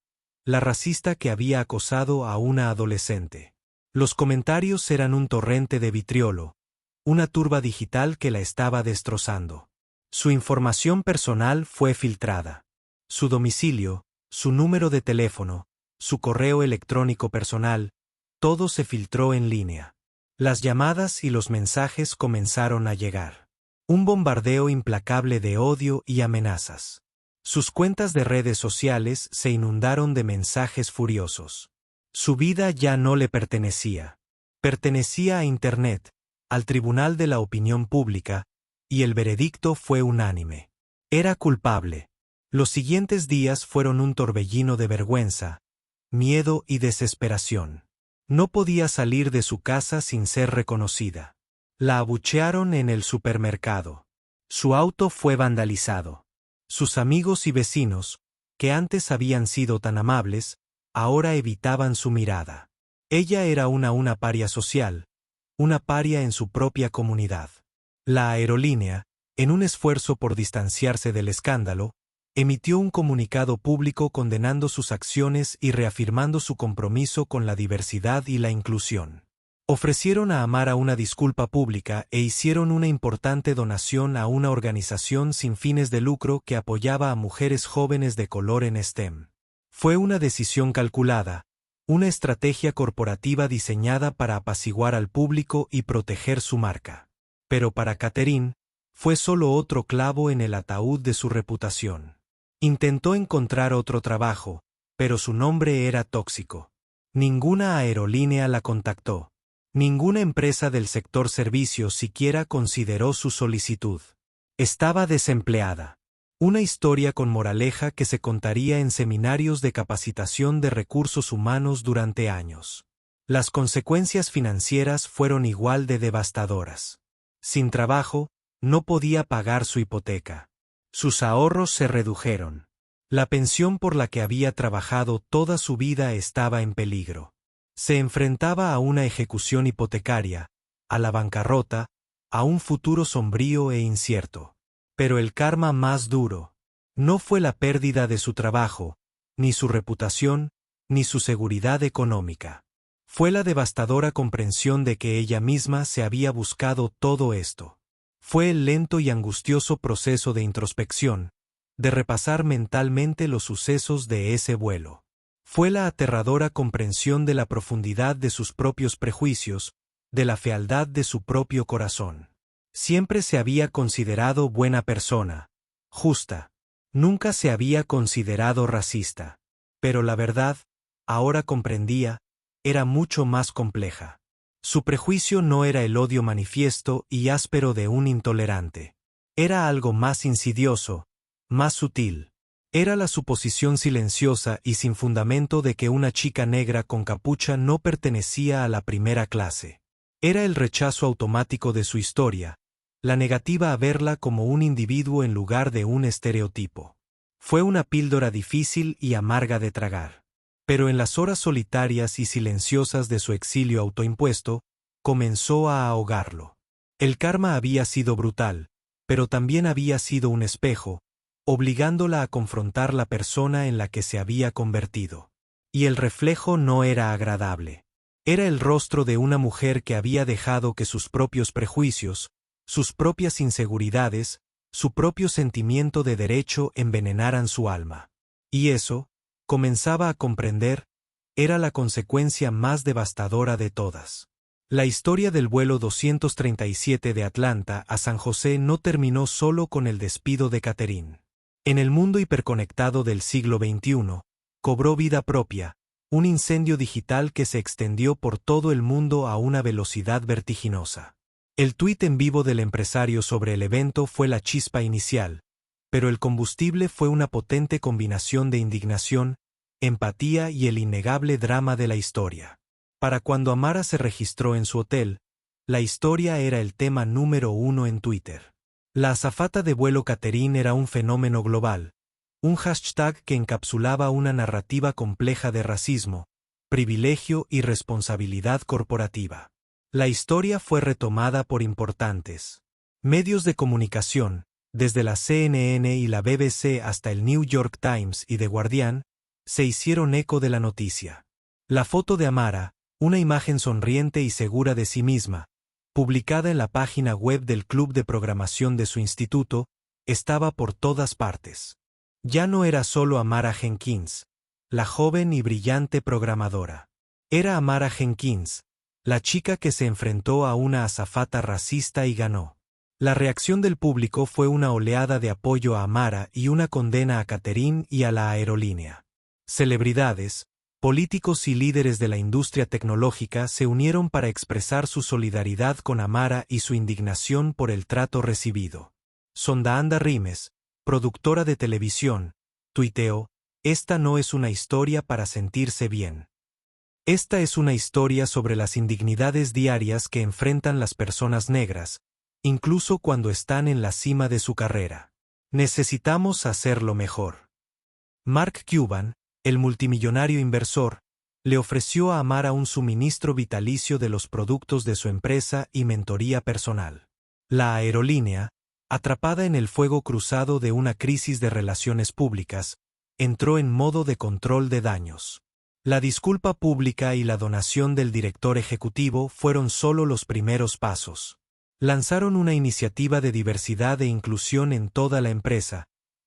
la racista que había acosado a una adolescente. Los comentarios eran un torrente de vitriolo, una turba digital que la estaba destrozando. Su información personal fue filtrada. Su domicilio, su número de teléfono, su correo electrónico personal, todo se filtró en línea. Las llamadas y los mensajes comenzaron a llegar. Un bombardeo implacable de odio y amenazas. Sus cuentas de redes sociales se inundaron de mensajes furiosos. Su vida ya no le pertenecía. Pertenecía a Internet, al tribunal de la opinión pública, y el veredicto fue unánime. Era culpable. Los siguientes días fueron un torbellino de vergüenza, miedo y desesperación. No podía salir de su casa sin ser reconocida. La abuchearon en el supermercado. Su auto fue vandalizado. Sus amigos y vecinos, que antes habían sido tan amables, ahora evitaban su mirada. Ella era una paria social, una paria en su propia comunidad. La aerolínea, en un esfuerzo por distanciarse del escándalo, emitió un comunicado público condenando sus acciones y reafirmando su compromiso con la diversidad y la inclusión. Ofrecieron a Amara una disculpa pública e hicieron una importante donación a una organización sin fines de lucro que apoyaba a mujeres jóvenes de color en STEM. Fue una decisión calculada, una estrategia corporativa diseñada para apaciguar al público y proteger su marca. Pero para Catherine, fue solo otro clavo en el ataúd de su reputación. Intentó encontrar otro trabajo, pero su nombre era tóxico. Ninguna aerolínea la contactó. Ninguna empresa del sector servicios siquiera consideró su solicitud. Estaba desempleada. Una historia con moraleja que se contaría en seminarios de capacitación de recursos humanos durante años. Las consecuencias financieras fueron igual de devastadoras. Sin trabajo, no podía pagar su hipoteca. Sus ahorros se redujeron. La pensión por la que había trabajado toda su vida estaba en peligro. Se enfrentaba a una ejecución hipotecaria, a la bancarrota, a un futuro sombrío e incierto. Pero el karma más duro no fue la pérdida de su trabajo, ni su reputación, ni su seguridad económica. Fue la devastadora comprensión de que ella misma se había buscado todo esto. Fue el lento y angustioso proceso de introspección, de repasar mentalmente los sucesos de ese vuelo. Fue la aterradora comprensión de la profundidad de sus propios prejuicios, de la fealdad de su propio corazón. Siempre se había considerado buena persona, justa. Nunca se había considerado racista. Pero la verdad, ahora comprendía, era mucho más compleja. Su prejuicio no era el odio manifiesto y áspero de un intolerante. Era algo más insidioso, más sutil. Era la suposición silenciosa y sin fundamento de que una chica negra con capucha no pertenecía a la primera clase. Era el rechazo automático de su historia, la negativa a verla como un individuo en lugar de un estereotipo. Fue una píldora difícil y amarga de tragar. Pero en las horas solitarias y silenciosas de su exilio autoimpuesto, comenzó a ahogarlo. El karma había sido brutal, pero también había sido un espejo, obligándola a confrontar la persona en la que se había convertido. Y el reflejo no era agradable. Era el rostro de una mujer que había dejado que sus propios prejuicios, sus propias inseguridades, su propio sentimiento de derecho envenenaran su alma. Y eso, comenzaba a comprender, era la consecuencia más devastadora de todas. La historia del vuelo 237 de Atlanta a San José no terminó solo con el despido de Catherine. En el mundo hiperconectado del siglo XXI, cobró vida propia, un incendio digital que se extendió por todo el mundo a una velocidad vertiginosa. El tuit en vivo del empresario sobre el evento fue la chispa inicial, pero el combustible fue una potente combinación de indignación, empatía y el innegable drama de la historia. Para cuando Amara se registró en su hotel, la historia era el tema número 1 en Twitter. La azafata de vuelo Catherine era un fenómeno global, un hashtag que encapsulaba una narrativa compleja de racismo, privilegio y responsabilidad corporativa. La historia fue retomada por importantes medios de comunicación, desde la CNN y la BBC hasta el New York Times y The Guardian, se hicieron eco de la noticia. La foto de Amara, una imagen sonriente y segura de sí misma, publicada en la página web del club de programación de su instituto, estaba por todas partes. Ya no era solo Amara Jenkins, la joven y brillante programadora. Era Amara Jenkins, la chica que se enfrentó a una azafata racista y ganó. La reacción del público fue una oleada de apoyo a Amara y una condena a Catherine y a la aerolínea. Celebridades, políticos y líderes de la industria tecnológica se unieron para expresar su solidaridad con Amara y su indignación por el trato recibido. Sondaanda Rimes, productora de televisión, tuiteó: "Esta no es una historia para sentirse bien. Esta es una historia sobre las indignidades diarias que enfrentan las personas negras, incluso cuando están en la cima de su carrera. Necesitamos hacerlo mejor". Mark Cuban, el multimillonario inversor, le ofreció a Amara un suministro vitalicio de los productos de su empresa y mentoría personal. La aerolínea, atrapada en el fuego cruzado de una crisis de relaciones públicas, entró en modo de control de daños. La disculpa pública y la donación del director ejecutivo fueron solo los primeros pasos. Lanzaron una iniciativa de diversidad e inclusión en toda la empresa,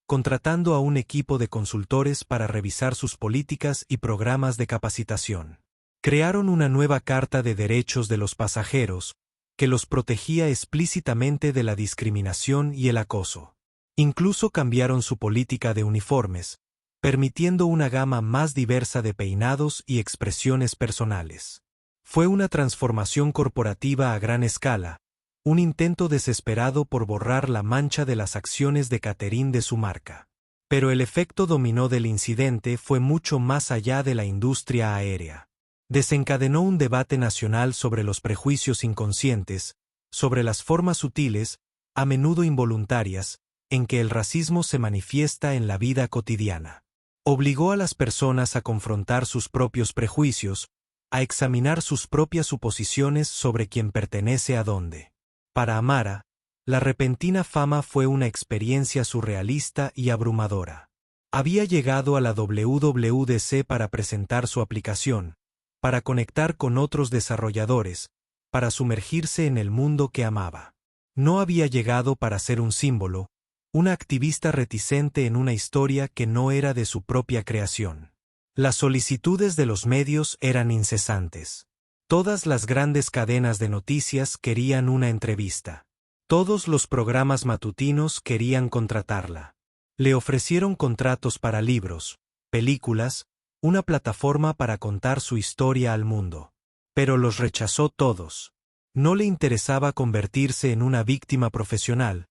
contratando a un equipo de consultores para revisar sus políticas y programas de capacitación. Crearon una nueva Carta de Derechos de los Pasajeros, que los protegía explícitamente de la discriminación y el acoso. Incluso cambiaron su política de uniformes, permitiendo una gama más diversa de peinados y expresiones personales. Fue una transformación corporativa a gran escala, un intento desesperado por borrar la mancha de las acciones de Catherine de su marca. Pero el efecto dominó del incidente fue mucho más allá de la industria aérea. Desencadenó un debate nacional sobre los prejuicios inconscientes, sobre las formas sutiles, a menudo involuntarias, en que el racismo se manifiesta en la vida cotidiana. Obligó a las personas a confrontar sus propios prejuicios, a examinar sus propias suposiciones sobre quién pertenece a dónde. Para Amara, la repentina fama fue una experiencia surrealista y abrumadora. Había llegado a la WWDC para presentar su aplicación, para conectar con otros desarrolladores, para sumergirse en el mundo que amaba. No había llegado para ser un símbolo, una activista reticente en una historia que no era de su propia creación. Las solicitudes de los medios eran incesantes. Todas las grandes cadenas de noticias querían una entrevista. Todos los programas matutinos querían contratarla. Le ofrecieron contratos para libros, películas, una plataforma para contar su historia al mundo. Pero los rechazó todos. No le interesaba convertirse en una víctima profesional,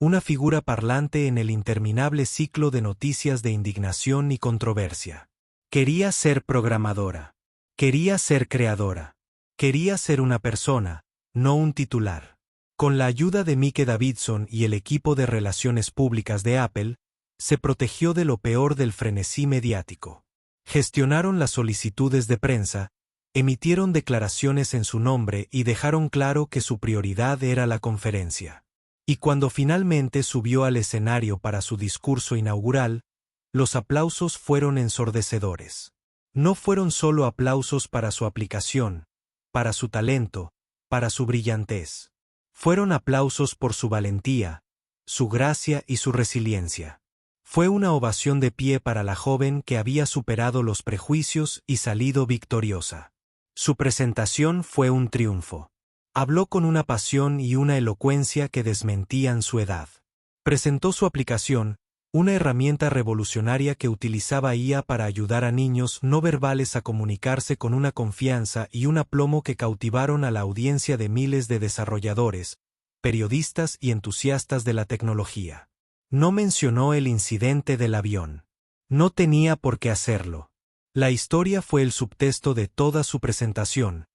una figura parlante en el interminable ciclo de noticias de indignación y controversia. Quería ser programadora. Quería ser creadora. Quería ser una persona, no un titular. Con la ayuda de Mike Davidson y el equipo de relaciones públicas de Apple, se protegió de lo peor del frenesí mediático. Gestionaron las solicitudes de prensa, emitieron declaraciones en su nombre y dejaron claro que su prioridad era la conferencia. Y cuando finalmente subió al escenario para su discurso inaugural, los aplausos fueron ensordecedores. No fueron solo aplausos para su aplicación, para su talento, para su brillantez. Fueron aplausos por su valentía, su gracia y su resiliencia. Fue una ovación de pie para la joven que había superado los prejuicios y salido victoriosa. Su presentación fue un triunfo. Habló con una pasión y una elocuencia que desmentían su edad. Presentó su aplicación, una herramienta revolucionaria que utilizaba IA para ayudar a niños no verbales a comunicarse con una confianza y un aplomo que cautivaron a la audiencia de miles de desarrolladores, periodistas y entusiastas de la tecnología. No mencionó el incidente del avión. No tenía por qué hacerlo. La historia fue el subtexto de toda su presentación,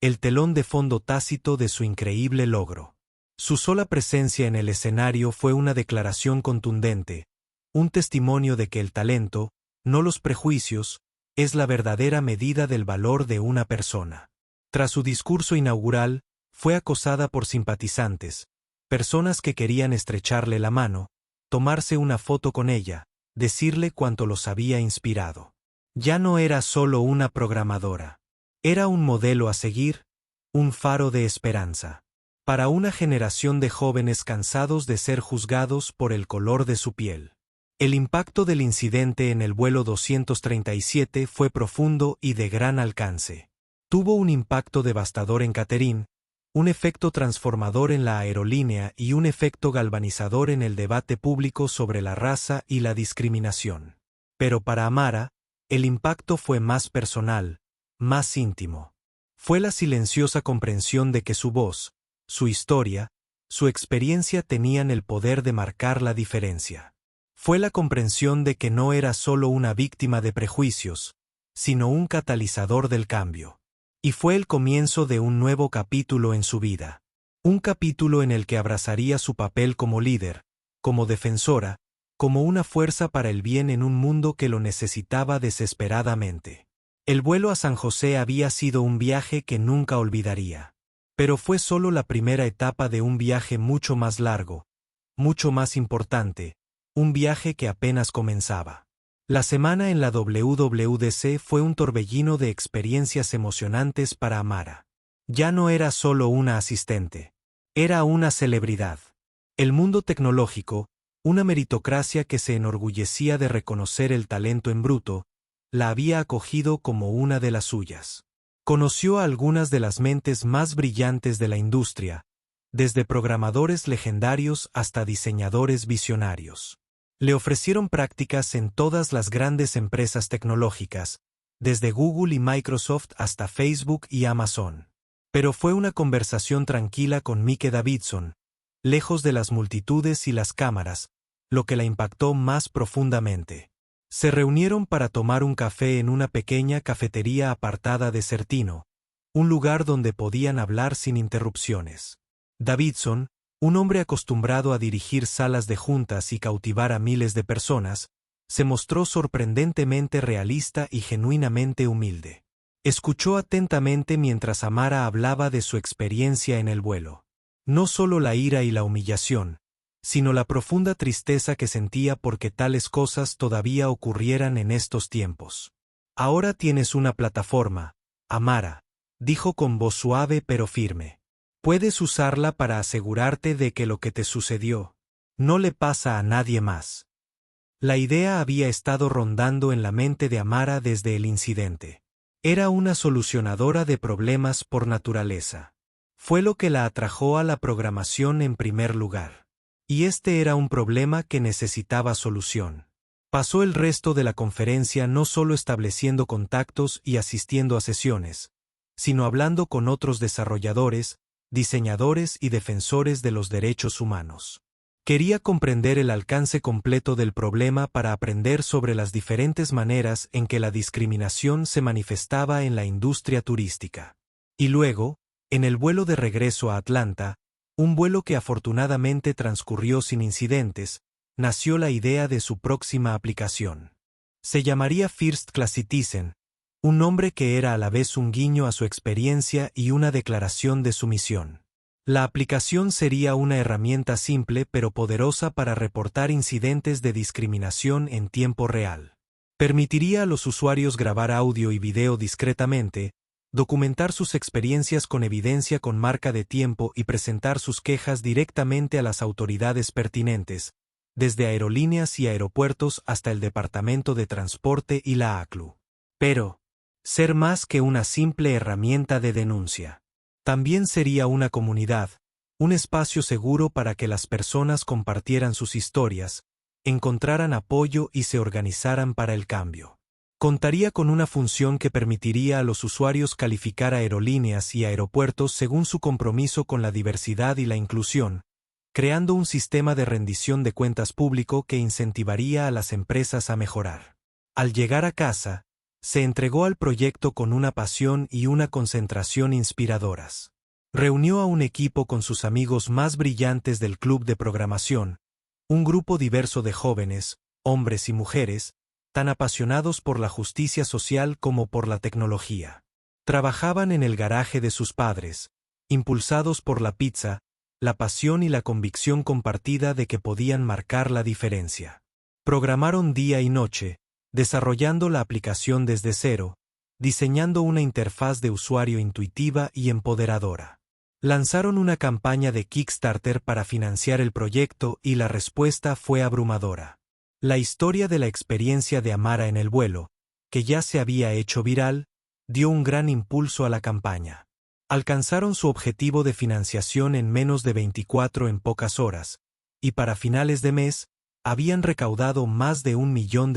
el telón de fondo tácito de su increíble logro. Su sola presencia en el escenario fue una declaración contundente, un testimonio de que el talento, no los prejuicios, es la verdadera medida del valor de una persona. Tras su discurso inaugural, fue acosada por simpatizantes, personas que querían estrecharle la mano, tomarse una foto con ella, decirle cuánto los había inspirado. Ya no era solo una programadora. Era un modelo a seguir, un faro de esperanza. Para una generación de jóvenes cansados de ser juzgados por el color de su piel. El impacto del incidente en el vuelo 237 fue profundo y de gran alcance. Tuvo un impacto devastador en Catherine, un efecto transformador en la aerolínea y un efecto galvanizador en el debate público sobre la raza y la discriminación. Pero para Amara, el impacto fue más personal, más íntimo. Fue la silenciosa comprensión de que su voz, su historia, su experiencia tenían el poder de marcar la diferencia. Fue la comprensión de que no era solo una víctima de prejuicios, sino un catalizador del cambio. Y fue el comienzo de un nuevo capítulo en su vida. Un capítulo en el que abrazaría su papel como líder, como defensora, como una fuerza para el bien en un mundo que lo necesitaba desesperadamente. El vuelo a San José había sido un viaje que nunca olvidaría. Pero fue solo la primera etapa de un viaje mucho más largo, mucho más importante, un viaje que apenas comenzaba. La semana en la WWDC fue un torbellino de experiencias emocionantes para Amara. Ya no era solo una asistente. Era una celebridad. El mundo tecnológico, una meritocracia que se enorgullecía de reconocer el talento en bruto, la había acogido como una de las suyas. Conoció a algunas de las mentes más brillantes de la industria, desde programadores legendarios hasta diseñadores visionarios. Le ofrecieron prácticas en todas las grandes empresas tecnológicas, desde Google y Microsoft hasta Facebook y Amazon. Pero fue una conversación tranquila con Mike Davidson, lejos de las multitudes y las cámaras, lo que la impactó más profundamente. Se reunieron para tomar un café en una pequeña cafetería apartada de Certino, un lugar donde podían hablar sin interrupciones. Davidson, un hombre acostumbrado a dirigir salas de juntas y cautivar a miles de personas, se mostró sorprendentemente realista y genuinamente humilde. Escuchó atentamente mientras Amara hablaba de su experiencia en el vuelo. No solo la ira y la humillación, sino la profunda tristeza que sentía porque tales cosas todavía ocurrieran en estos tiempos. Ahora tienes una plataforma, Amara, dijo con voz suave pero firme. Puedes usarla para asegurarte de que lo que te sucedió no le pasa a nadie más. La idea había estado rondando en la mente de Amara desde el incidente. Era una solucionadora de problemas por naturaleza. Fue lo que la atrajo a la programación en primer lugar. Y este era un problema que necesitaba solución. Pasó el resto de la conferencia no solo estableciendo contactos y asistiendo a sesiones, sino hablando con otros desarrolladores, diseñadores y defensores de los derechos humanos. Quería comprender el alcance completo del problema para aprender sobre las diferentes maneras en que la discriminación se manifestaba en la industria turística. Y luego, en el vuelo de regreso a Atlanta, un vuelo que afortunadamente transcurrió sin incidentes, nació la idea de su próxima aplicación. Se llamaría First Class Citizen, un nombre que era a la vez un guiño a su experiencia y una declaración de su misión. La aplicación sería una herramienta simple pero poderosa para reportar incidentes de discriminación en tiempo real. Permitiría a los usuarios grabar audio y video discretamente, documentar sus experiencias con evidencia con marca de tiempo y presentar sus quejas directamente a las autoridades pertinentes, desde aerolíneas y aeropuertos hasta el Departamento de Transporte y la ACLU. Pero, ser más que una simple herramienta de denuncia. También sería una comunidad, un espacio seguro para que las personas compartieran sus historias, encontraran apoyo y se organizaran para el cambio. Contaría con una función que permitiría a los usuarios calificar aerolíneas y aeropuertos según su compromiso con la diversidad y la inclusión, creando un sistema de rendición de cuentas público que incentivaría a las empresas a mejorar. Al llegar a casa, se entregó al proyecto con una pasión y una concentración inspiradoras. Reunió a un equipo con sus amigos más brillantes del club de programación, un grupo diverso de jóvenes, hombres y mujeres, tan apasionados por la justicia social como por la tecnología. Trabajaban en el garaje de sus padres, impulsados por la pizza, la pasión y la convicción compartida de que podían marcar la diferencia. Programaron día y noche, desarrollando la aplicación desde cero, diseñando una interfaz de usuario intuitiva y empoderadora. Lanzaron una campaña de Kickstarter para financiar el proyecto y la respuesta fue abrumadora. La historia de la experiencia de Amara en el vuelo, que ya se había hecho viral, dio un gran impulso a la campaña. Alcanzaron su objetivo de financiación en menos de 24 en pocas horas, y para finales de mes, habían recaudado más de $1 millón.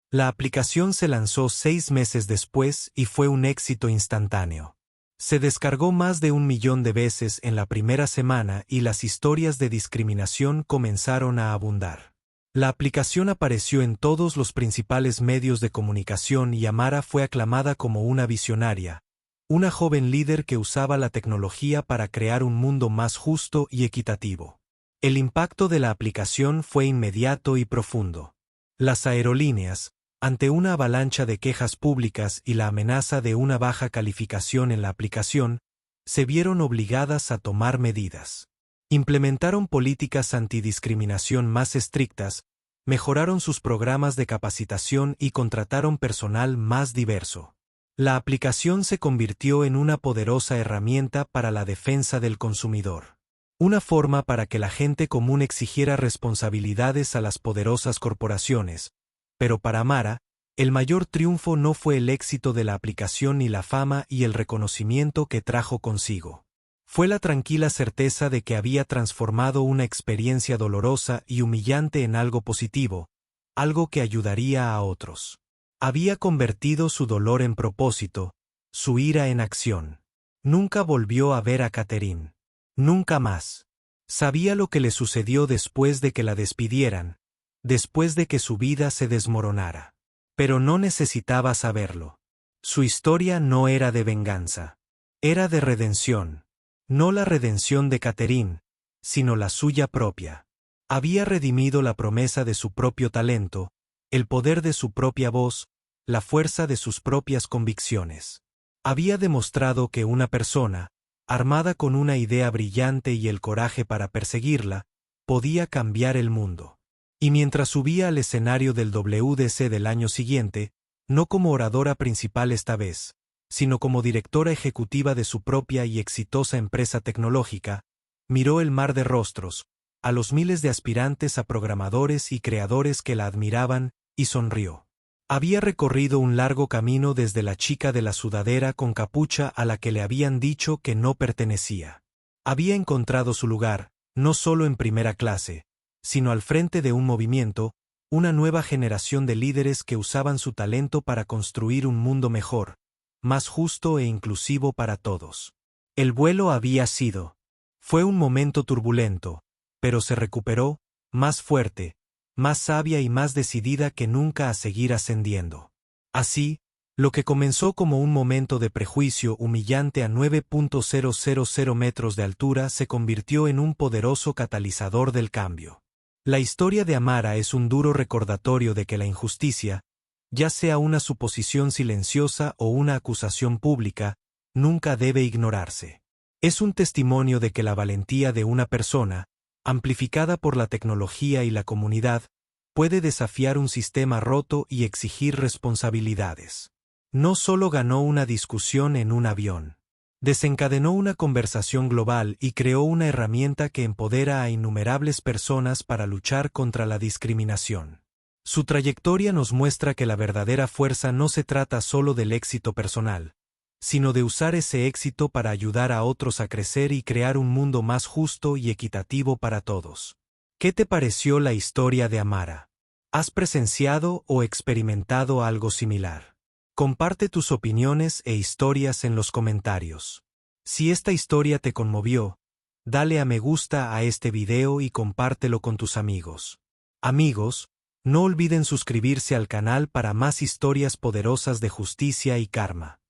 La aplicación se lanzó 6 meses después y fue un éxito instantáneo. Se descargó más de 1 millón de veces en la primera semana y las historias de discriminación comenzaron a abundar. La aplicación apareció en todos los principales medios de comunicación y Amara fue aclamada como una visionaria, una joven líder que usaba la tecnología para crear un mundo más justo y equitativo. El impacto de la aplicación fue inmediato y profundo. Las aerolíneas, ante una avalancha de quejas públicas y la amenaza de una baja calificación en la aplicación, se vieron obligadas a tomar medidas. Implementaron políticas antidiscriminación más estrictas, mejoraron sus programas de capacitación y contrataron personal más diverso. La aplicación se convirtió en una poderosa herramienta para la defensa del consumidor. Una forma para que la gente común exigiera responsabilidades a las poderosas corporaciones, pero para Amara, el mayor triunfo no fue el éxito de la aplicación ni la fama y el reconocimiento que trajo consigo. Fue la tranquila certeza de que había transformado una experiencia dolorosa y humillante en algo positivo, algo que ayudaría a otros. Había convertido su dolor en propósito, su ira en acción. Nunca volvió a ver a Catherine. Nunca más. Sabía lo que le sucedió después de que la despidieran, después de que su vida se desmoronara. Pero no necesitaba saberlo. Su historia no era de venganza. Era de redención. No la redención de Catherine, sino la suya propia. Había redimido la promesa de su propio talento, el poder de su propia voz, la fuerza de sus propias convicciones. Había demostrado que una persona, armada con una idea brillante y el coraje para perseguirla, podía cambiar el mundo. Y mientras subía al escenario del WDC del año siguiente, no como oradora principal esta vez, sino como directora ejecutiva de su propia y exitosa empresa tecnológica, miró el mar de rostros, a los miles de aspirantes a programadores y creadores que la admiraban, y sonrió. Había recorrido un largo camino desde la chica de la sudadera con capucha a la que le habían dicho que no pertenecía. Había encontrado su lugar, no solo en primera clase, sino al frente de un movimiento, una nueva generación de líderes que usaban su talento para construir un mundo mejor, más justo e inclusivo para todos. El vuelo había sido. Fue un momento turbulento, pero se recuperó, más fuerte, más sabia y más decidida que nunca a seguir ascendiendo. Así, lo que comenzó como un momento de prejuicio humillante a 9.000 metros de altura se convirtió en un poderoso catalizador del cambio. La historia de Amara es un duro recordatorio de que la injusticia, ya sea una suposición silenciosa o una acusación pública, nunca debe ignorarse. Es un testimonio de que la valentía de una persona, amplificada por la tecnología y la comunidad, puede desafiar un sistema roto y exigir responsabilidades. No solo ganó una discusión en un avión. Desencadenó una conversación global y creó una herramienta que empodera a innumerables personas para luchar contra la discriminación. Su trayectoria nos muestra que la verdadera fuerza no se trata solo del éxito personal, sino de usar ese éxito para ayudar a otros a crecer y crear un mundo más justo y equitativo para todos. ¿Qué te pareció la historia de Amara? ¿Has presenciado o experimentado algo similar? Comparte tus opiniones e historias en los comentarios. Si esta historia te conmovió, dale a me gusta a este video y compártelo con tus amigos. Amigos, no olviden suscribirse al canal para más historias poderosas de justicia y karma.